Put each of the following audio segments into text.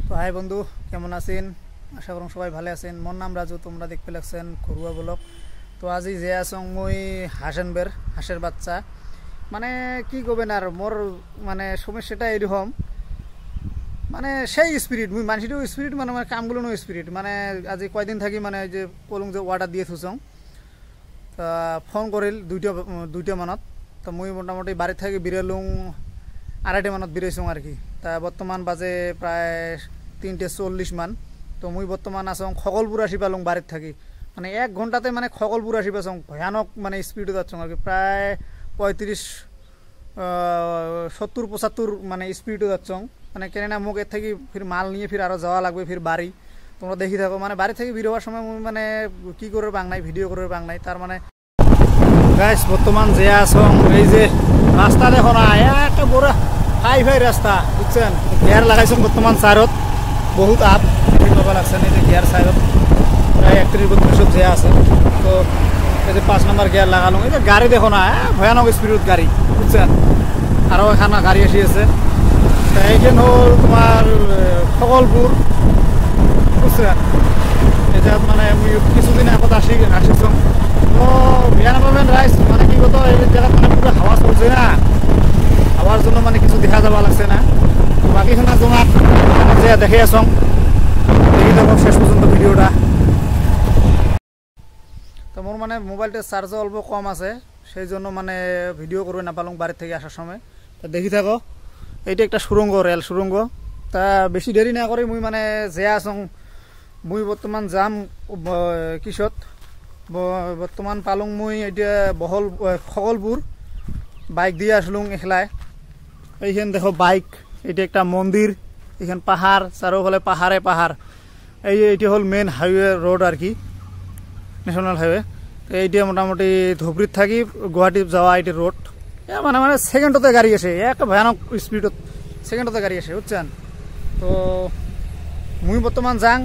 তো হাই বন্ধু, কেমন আছেন? আশা করুন সবাই ভালো আছেন। মোর নাম রাজু, তোমরা দেখতে লাগছেন ঘরুয়া ব্লগ। তো আজি যে আছো মই হাসেনবের হাঁসের বাচ্চা, মানে কি করবেন আর মোর মানে সমস্যাটা এরকম, মানে সেই স্পিরিট মুই মানুষটাও স্পিরিট, মানে আমার কামগুলো নো স্পিরিট। মানে আজি কয়দিন থাকি মানে যে কলম যে অর্ডার দিয়ে থুচং, তা ফোন করিল দুইটা মানত। তো মুই মোটামুটি বাড়ি থেকে বেরোলুম 2:30 মানত বেরোইছং আর কি। তা বর্তমান বাজে প্রায় 3:40 মান। তো মুই বর্তমান আসং খগলপুর আসি পালং বাড়ির থাকি, মানে 1 ঘন্টাতে মানে খগলপুর আসি পাচ্ছং। ভয়ানক মানে স্পিডে যাচ্ছং আর কি, প্রায় 35-70-75 মানে স্পিডে যাচ্ছং। মানে কেননা মোক এর থেকে ফির মাল নিয়ে ফির আরও যাওয়া লাগবে ফির বাড়ি। তোমরা দেখি থাকো, মানে বাড়ি থেকে বেরোবার সময় মানে কি করে বাংনাই ভিডিও করে বাংনাই। তার মানে গাইস বর্তমান যে আসং এই যে রাস্তা দেখো না, একটা বড় হাই রাস্তা, বুঝছেন? গিয়ার লাগাইছেন বর্তমান সাইডত, বহুত আপ পাবা লাগছেন। এই যে গিয়ার সাইডত প্রায় 31-32 যে আছে। তো এই যে 5 নম্বর গিয়ার লাগালো। এই যে গাড়ি দেখো না, ভয়ানক স্পিডত গাড়ি, বুঝছেন? আরও এখানে গাড়ি আসি আছে। এইখান হল তোমার খগলপুর, বুঝছেন? এটা মানে মুই কিছুদিন আগত আসিছং। তো বেয়া নাপাবেন রাইস, মানে কি কত এই জায়গাত মানে পুরো হাওয়া চলছে না, হাওয়ার জন্য মানে কিছু দেখা যাওয়া লাগছে না। তো বাকিখানা তোমার যে দেখে আসং, দেখি দেখো শেষ পর্যন্ত ভিডিওটা। তো মোর মানে মোবাইলটা চার্জও অল্প কম আছে, সেই জন্য মানে ভিডিও করবে না পালং বাড়ির থেকে আসার সময়। তা দেখি থাকো, এইটা একটা সুরঙ্গ, রেল সুরঙ্গ। তা বেশি দেরি না করে মুই মানে যে আসং, মুই বর্তমান যাম কিসত বর্তমান পালং মুই এটা খগলপুর বাইক দিয়ে আসলুম এখলায়। এইখান দেখো বাইক, এটা একটা মন্দির, এখান পাহাড়, চারোফালে পাহাড়ে পাহাড়। এইটা হল মেন হাইওয়ে রোড আর কি, ন্যাশনাল হাইওয়ে। এইটা মোটামুটি ধুবড়িত থাকি গুয়াহাটি যাওয়া এইটা রোড। মানে মানে সেকেন্ডতে গাড়ি আসে, একটা ভয়ানক স্পিডত সেকেন্ডতে গাড়ি আসে, বুঝছেন? তো মুই বর্তমান যাং,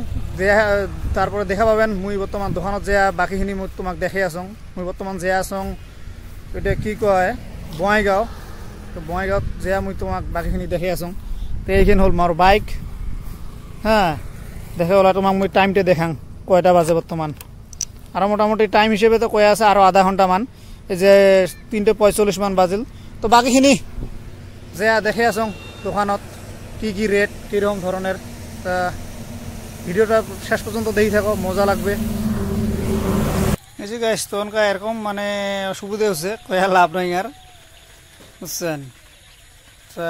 তারপরে দেখা পাবেন। মুই বর্তমান দোকানত যে বাকিখিনি মুই তোমাক দেখে আসং। মুই বর্তমান যে আসং এটা কি কয় বঙাইগাঁও। তো বঙাইগাঁৱত যে মুই তোমাক বাকিখিনি দেখে আসং। তো এইখান হল মোর বাইক। হ্যাঁ, দেখে ওলা তোমাক মুই টাইমটা দেখাং কয়টা বাজে বর্তমান। আর মোটামুটি টাইম হিসেবে তো কয়ে আছে আরও আধা ঘন্টা মান, এই যে 3:45 মান বাজিল। তো বাকিখিনি যে দেখে আসং দোকানত কি কি রেট, কীরকম ধরনের। তা ভিডিওটা শেষ পর্যন্ত দেখি থাকো, মজা লাগবে। এই যে গাইস তখনকার এরকম মানে অসুবিধা হচ্ছে, কয়া লাভ নাই আর, বুঝছেন? তা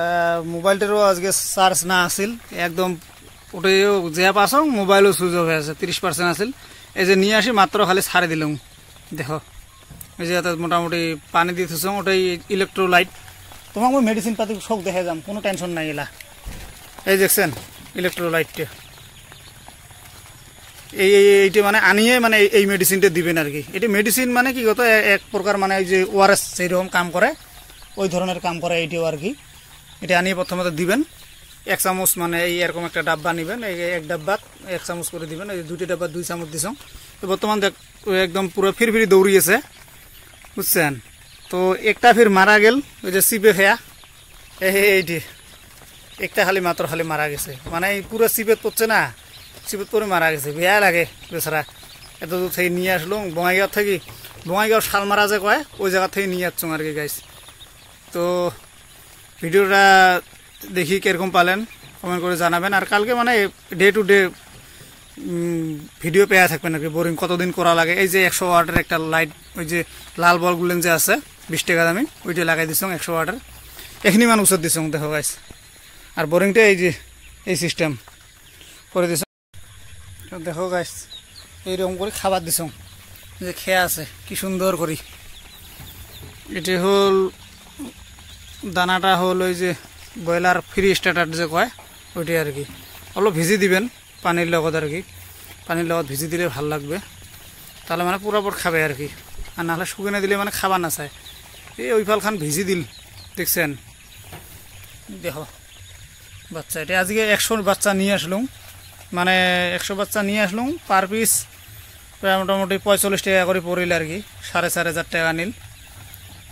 মোবাইলটারও আজকে চার্জ না আসিল একদম, ওটাইও যে পাসং মোবাইলও সুইচ অফ হয়ে আছে, 30% আসিল। এই যে নিয়ে আসি মাত্র খালি ছাড়ে দিলাম। দেখো এই যে মোটামুটি পানি দিয়ে থুসং, ওটাই ইলেকট্রোলাইট। তোমাক মই মেডিসিন পাতি সব দেখে যাম, কোনো টেনশন নাই এলা। এই দেখছেন ইলেকট্রোলাইটটা, এইটা মানে আনিয়ে মানে এই মেডিসিনটা দিবেন আর কি। এটা মেডিসিন মানে কি কত এক প্রকার, মানে এই যে ওআরএস সেইরকম কাম করে, ওই ধরনের কাম করে এইটাও আর কি। এটা আনিয়ে প্রথমত দিবেন 1 চামচ, মানে এই এরকম একটা ডাব্বা নিবেন, এই 1 ডাব্বাত 1 চামচ করে দিবেন। এই 2টা ডাব্বাত 2 চামচ দিছং। তো বর্তমান একদম পুরো ফিরি দৌড়িয়েছে, বুঝছেন? তো একটা ফির মারা গেল, ওই যে সিপে খেয়া এইটি একটা খালি মাত্র খালি মারা গেছে, মানে পুরো সিপেত পড়ছে না, সিপেত পরে মারা গেছে। বেয়া লাগে বেচারা। এত দূর থেকে নিয়ে আসলুম বঙাইগাঁও থেকে, বঙাইগাঁও শালমারা যে কয় ওই জায়গা থেকে নিয়ে আসছুম আর কি গাইস। তো ভিডিওটা দেখি কিরকম পালেন কমেন্ট করে জানাবেন। আর কালকে মানে ডে টু ডে ভিডিও পেয়ে থাকবেন আর কি, বোরিং কতদিন করা লাগে। এই যে 100 ওয়াটের একটা লাইট, ওই যে লাল বলগুলেন যে আছে 20 টাকা দামি, ওইটা লাগাই দিছং 100 ওয়াটের, এখানি মান উচত দিছং। দেখো গাইস, আর বোরিংটা এই যে এই সিস্টেম করে দিছ। দেখো গাইস এইরকম করে খাবার দিছং, যে খেয়ে আছে কি সুন্দর করি। এটি হল দানাটা হল ওই যে ব্রয়লার ফ্রি স্টার্টার যে কয় ওইটাই আর কি। অলপ ভিজি দিবেন পানির লগত আর কি, পানির লগত ভিজি দিলে ভাল লাগবে, তাহলে মানে পুরাপুর খাবে আর কি। আর নাহলে শুকিয়ে দিলে মানে খাবার না চায়। এই ওই ফালখান ভিজি দিল, দেখছেন? দেখো বাচ্চা, এটা আজকে 100 বাচ্চা নিয়ে আসলুম, মানে 100 বাচ্চা নিয়ে আসলুম। পার পিস প্রায় মোটামুটি 45 টাকা করে পড়িল আর কি, 4,500 টাকা নিল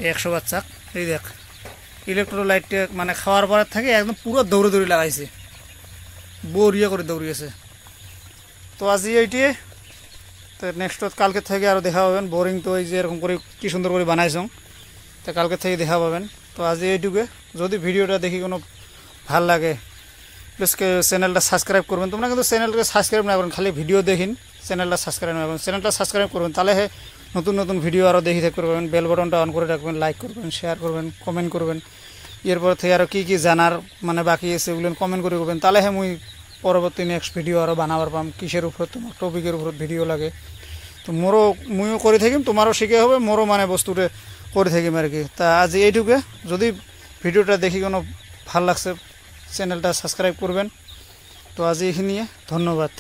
এই 100 বাচ্চা। এই দেখ ইলেকট্রোলাইটটা মানে খাওয়ার পরে থাকে একদম পুরো দৌড়ে লাগাইছে, বরিয়া করে দৌড়িয়েছে। তো আজি এইটিয়ে, তো নেক্সট কালকে থেকে আরও দেখা পাবেন। বোরিং তো এই যে এরকম করে কি সুন্দর করে বানাইছো, তো কালকে থেকে দেখা পাবেন। তো আজি এইটুকু, যদি ভিডিওটা দেখি কোনো ভাল লাগে প্লিজ চ্যানেলটা সাবস্ক্রাইব করবেন। তোমরা কিন্তু চ্যানেলটাকে সাবস্ক্রাইব না করেন, খালি ভিডিও দেখিন, চ্যানেলটা সাবস্ক্রাইব না করবেন। চ্যানেলটা সাবস্ক্রাইব করবেন, তাহলে নতুন নতুন ভিডিও আরও দেখি থাকতে পারবেন। বেল বাটনটা অন করে রাখবেন, লাইক করবেন, শেয়ার করবেন, কমেন্ট করবেন। এরপর থেকে আরও কী কী জানার মানে বাকি আছে ওগুলো কমেন্ট করে করবেন, তাহলে মুই পরবর্তী নেক্সট ভিডিও আরও বানাবার পাম। কিসের উপর তোমার টপিকের উপর ভিডিও লাগে, তো মুইও করে থাকিম, তোমারও শিখে হবে, মোরও মানে বস্তুটা করে থাকিম আর কি। তা আজ এইটুকু, যদি ভিডিওটা দেখি কোনো ভাল লাগছে চ্যানেলটা সাবস্ক্রাইব করবেন। তো আজ এইখিনিয়ে, ধন্যবাদ।